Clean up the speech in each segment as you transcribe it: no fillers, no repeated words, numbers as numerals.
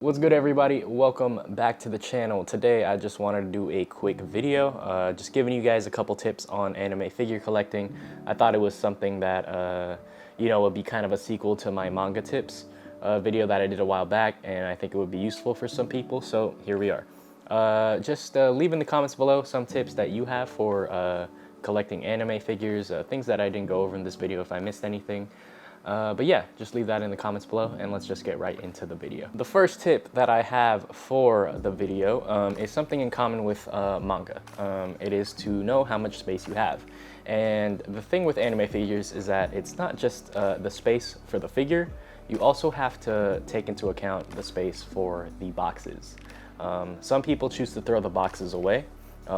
What's good, everybody? Welcome back to the channel. Today I just wanted to do a quick video just giving you guys a couple tips on anime figure collecting. I thought it was something that would be kind of a sequel to my manga tips video that I did a while back, and I think it would be useful for some people, so here we are. Just leave in the comments below some tips that you have for collecting anime figures, things that I didn't go over in this video if I missed anything. But yeah, just leave that in the comments below and let's just get right into the video. The first tip that I have for the video is something in common with manga. It is to know how much space you have. And the thing with anime figures is that it's not just the space for the figure, you also have to take into account the space for the boxes. Some people choose to throw the boxes away,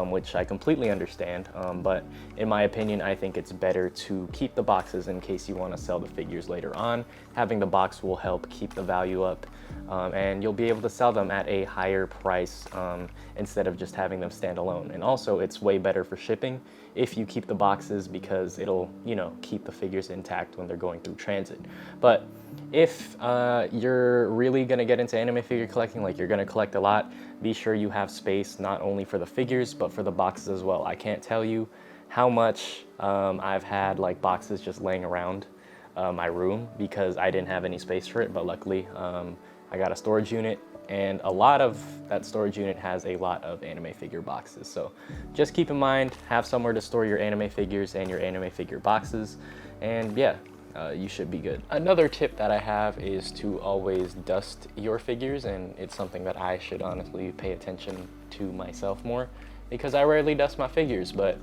which I completely understand, but in my opinion, I think it's better to keep the boxes in case you want to sell the figures later on. Having the box will help keep the value up, and you'll be able to sell them at a higher price instead of just having them stand alone. And also, it's way better for shipping if you keep the boxes because it'll, keep the figures intact when they're going through transit. But if you're really gonna get into anime figure collecting, like you're gonna collect a lot, be sure you have space not only for the figures, but for the boxes as well. I can't tell you how much I've had like boxes just laying around my room because I didn't have any space for it, but luckily I got a storage unit, and a lot of that storage unit has a lot of anime figure boxes. So just keep in mind, have somewhere to store your anime figures and your anime figure boxes, and yeah, you should be good. Another tip that I have is to always dust your figures, and it's something that I should honestly pay attention to myself more because I rarely dust my figures, but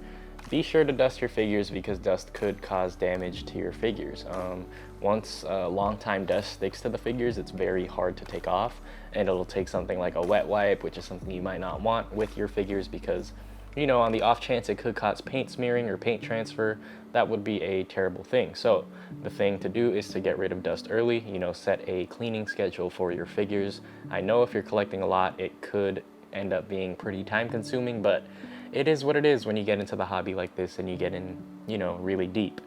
be sure to dust your figures because dust could cause damage to your figures. Once long time dust sticks to the figures, it's very hard to take off, and it'll take something like a wet wipe, which is something you might not want with your figures because on the off chance it could cause paint smearing or paint transfer, that would be a terrible thing. So the thing to do is to get rid of dust early, set a cleaning schedule for your figures. I know if you're collecting a lot, it could end up being pretty time consuming, but it is what it is when you get into the hobby like this and you get in, really deep.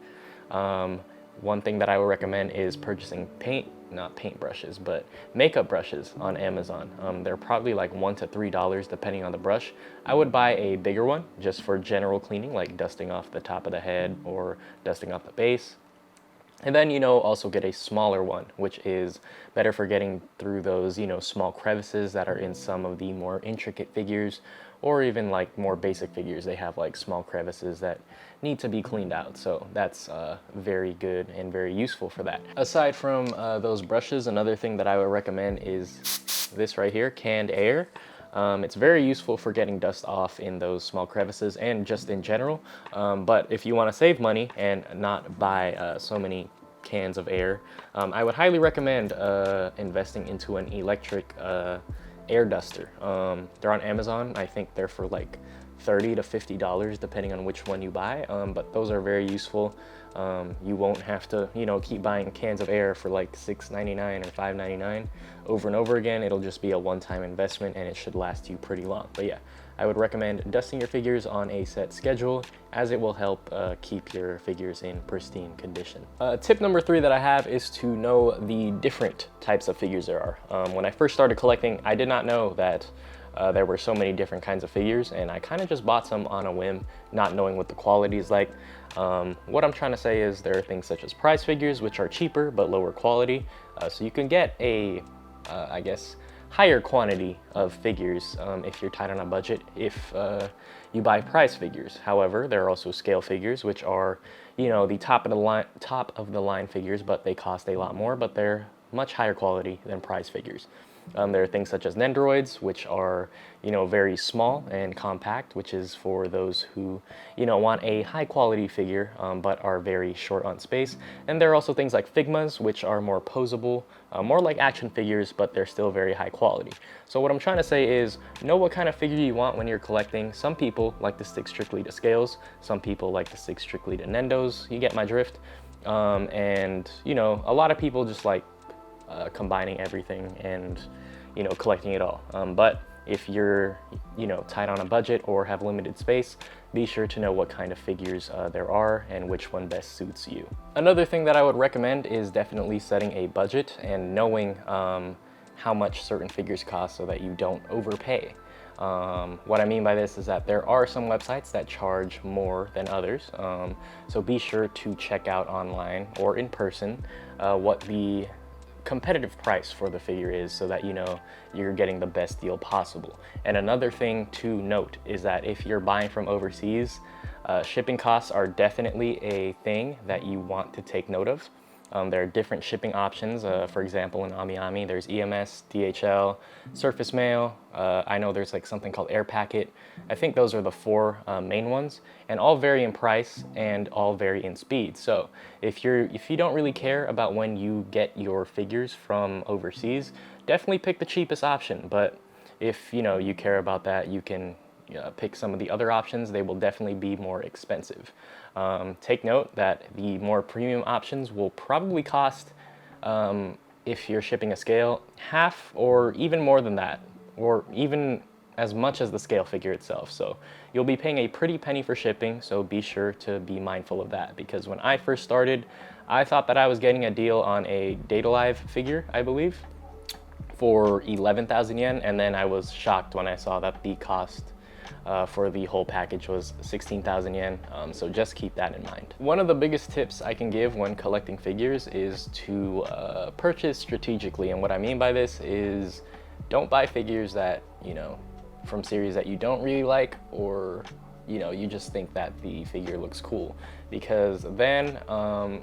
One thing that I would recommend is purchasing not paint brushes, but makeup brushes on Amazon. They're probably like $1 to $3 depending on the brush. I would buy a bigger one just for general cleaning, like dusting off the top of the head or dusting off the base. And then, also get a smaller one, which is better for getting through those, small crevices that are in some of the more intricate figures, or even like more basic figures. They have like small crevices that need to be cleaned out. So that's very good and very useful for that. Aside from those brushes, another thing that I would recommend is this right here, canned air. It's very useful for getting dust off in those small crevices and just in general. But if you want to save money and not buy so many cans of air, I would highly recommend investing into an electric air duster. They're on Amazon. I think they're for like $30 to $50 depending on which one you buy, but those are very useful. You won't have to keep buying cans of air for like $6.99 or $5.99 over and over again. It'll just be a one-time investment and it should last you pretty long. But yeah, I would recommend dusting your figures on a set schedule as it will help keep your figures in pristine condition. Tip number 3 that I have is to know the different types of figures there are. When I first started collecting, I did not know that there were so many different kinds of figures, and I kind of just bought some on a whim, not knowing what the quality is like. What I'm trying to say is there are things such as prize figures, which are cheaper but lower quality. So you can get a, I guess, higher quantity of figures if you're tight on a budget if you buy prize figures. However, there are also scale figures, which are, the top of the line figures, but they cost a lot more, but they're much higher quality than prize figures. There are things such as Nendoroids, which are, very small and compact, which is for those who, want a high quality figure, but are very short on space. And there are also things like Figmas, which are more posable, more like action figures, but they're still very high quality. So what I'm trying to say is, know what kind of figure you want when you're collecting. Some people like to stick strictly to scales. Some people like to stick strictly to Nendos. You get my drift. And, a lot of people just like combining everything and collecting it all, but if you're tight on a budget or have limited space, be sure to know what kind of figures there are and which one best suits you. Another thing that I would recommend is definitely setting a budget and knowing how much certain figures cost so that you don't overpay. What I mean by this is that there are some websites that charge more than others, so be sure to check out online or in person what the competitive price for the figure is so that you know you're getting the best deal possible. And another thing to note is that if you're buying from overseas, shipping costs are definitely a thing that you want to take note of. There are different shipping options. For example, in AmiAmi, there's EMS, DHL, Surface Mail. I know there's like something called Air Packet. I think those are the four main ones, and all vary in price and all vary in speed. So if you don't really care about when you get your figures from overseas, definitely pick the cheapest option. But if you care about that, you can pick some of the other options. They will definitely be more expensive. Take note that the more premium options will probably cost, if you're shipping a scale, half or even more than that, or even as much as the scale figure itself. So you'll be paying a pretty penny for shipping, so be sure to be mindful of that, because when I first started, I thought that I was getting a deal on a Data Live figure, I believe, for 11,000 yen, and then I was shocked when I saw that the cost for the whole package was 16,000 yen, so just keep that in mind. One of the biggest tips I can give when collecting figures is to purchase strategically, and what I mean by this is don't buy figures that, from series that you don't really like, or you just think that the figure looks cool, because then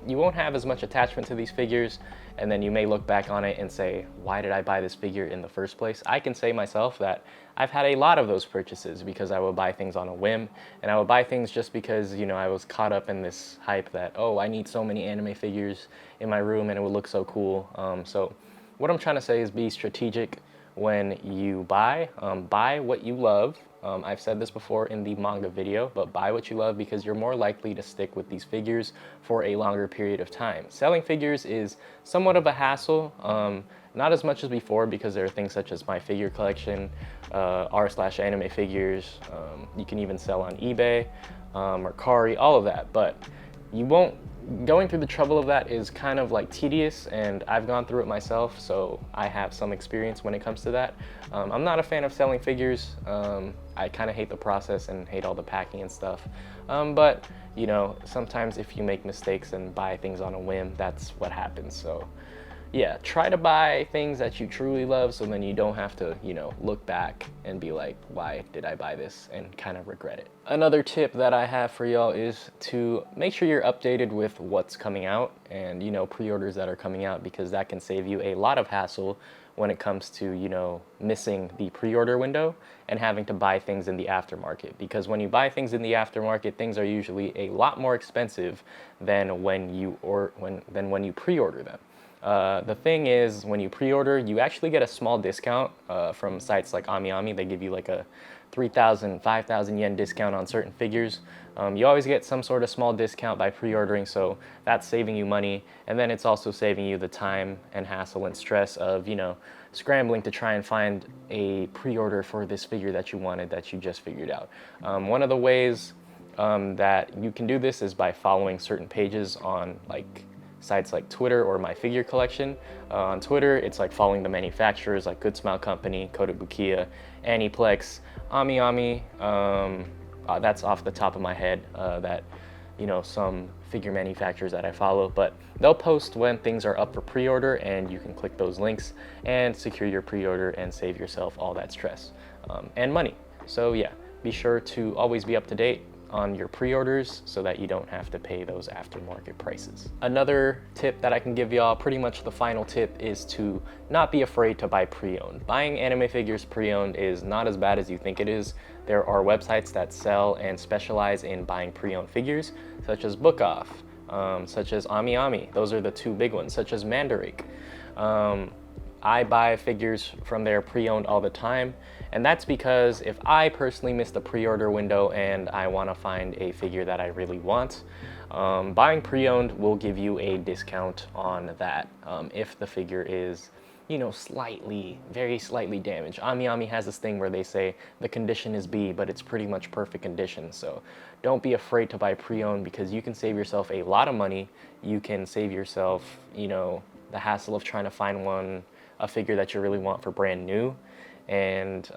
you won't have as much attachment to these figures, and then you may look back on it and say, why did I buy this figure in the first place? I can say myself that I've had a lot of those purchases because I would buy things on a whim, and I would buy things just because I was caught up in this hype that, oh, I need so many anime figures in my room and it would look so cool. So what I'm trying to say is be strategic when you buy. Buy what you love. I've said this before in the manga video, but buy what you love because you're more likely to stick with these figures for a longer period of time. Selling figures is somewhat of a hassle, not as much as before, because there are things such as my figure collection, r/anime figures. You can even sell on eBay, Mercari, all of that, but going through the trouble of that is kind of like tedious, and I've gone through it myself, so I have some experience when it comes to that. I'm not a fan of selling figures. I kind of hate the process and hate all the packing and stuff. But sometimes if you make mistakes and buy things on a whim, that's what happens. So yeah, try to buy things that you truly love, so then you don't have to, look back and be like, why did I buy this, and kind of regret it. Another tip that I have for y'all is to make sure you're updated with what's coming out and, pre-orders that are coming out, because that can save you a lot of hassle when it comes to, missing the pre-order window and having to buy things in the aftermarket. Because when you buy things in the aftermarket, things are usually a lot more expensive than when you pre-order them. The thing is, when you pre-order, you actually get a small discount from sites like AmiAmi. They give you like a 3,000, 5,000 yen discount on certain figures. You always get some sort of small discount by pre-ordering, so that's saving you money. And then it's also saving you the time and hassle and stress of, scrambling to try and find a pre-order for this figure that you wanted that you just figured out. One of the ways that you can do this is by following certain pages on sites like Twitter or My Figure Collection. On Twitter, it's like following the manufacturers like Good Smile Company, Kotobukiya, Aniplex, AmiAmi. That's off the top of my head, that some figure manufacturers that I follow, but they'll post when things are up for pre-order, and you can click those links and secure your pre-order and save yourself all that stress and money. So yeah, be sure to always be up to date on your pre-orders so that you don't have to pay those aftermarket prices. Another tip that I can give y'all, pretty much the final tip, is to not be afraid to buy pre-owned. Buying anime figures pre-owned is not as bad as you think it is. There are websites that sell and specialize in buying pre-owned figures, such as Book Off, such as AmiAmi. Those are the two big ones, such as Mandarake. I buy figures from there pre-owned all the time, and that's because if I personally miss the pre-order window and I want to find a figure that I really want, buying pre-owned will give you a discount on that if the figure is, very slightly damaged. AmiAmi has this thing where they say the condition is B, but it's pretty much perfect condition. So don't be afraid to buy pre-owned, because you can save yourself a lot of money. You can save yourself, the hassle of trying to find one a figure that you really want for brand new. And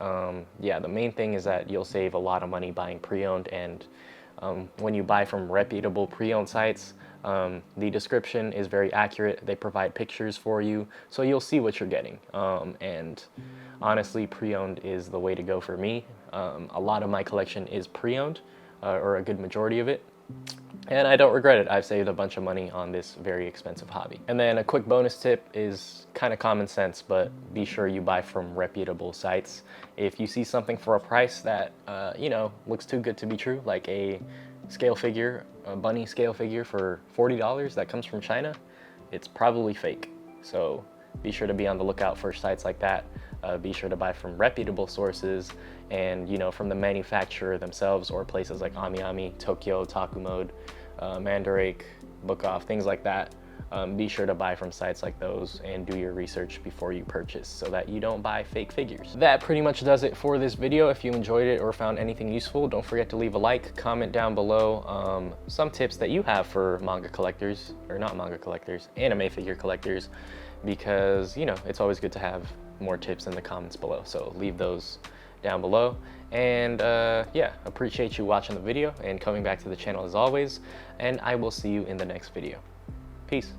yeah, the main thing is that you'll save a lot of money buying pre-owned. And when you buy from reputable pre-owned sites, the description is very accurate. They provide pictures for you, so you'll see what you're getting. And honestly, pre-owned is the way to go for me. A lot of my collection is pre-owned, or a good majority of it. And I don't regret it. I've saved a bunch of money on this very expensive hobby. And then a quick bonus tip is kind of common sense, but be sure you buy from reputable sites. If you see something for a price that, you know, looks too good to be true, like a scale figure, a bunny scale figure for $40 that comes from China, it's probably fake. So be sure to be on the lookout for sites like that. Be sure to buy from reputable sources and, you know, from the manufacturer themselves, or places like AmiAmi, Tokyo, Takumode, Mandarake, Book Off, things like that. Be sure to buy from sites like those and do your research before you purchase so that you don't buy fake figures. That pretty much does it for this video. If you enjoyed it or found anything useful, don't forget to leave a like, comment down below some tips that you have for manga collectors, or not manga collectors, anime figure collectors, because, you know, it's always good to have more tips in the comments below. So leave those down below. And yeah, appreciate you watching the video and coming back to the channel as always. And I will see you in the next video. Peace.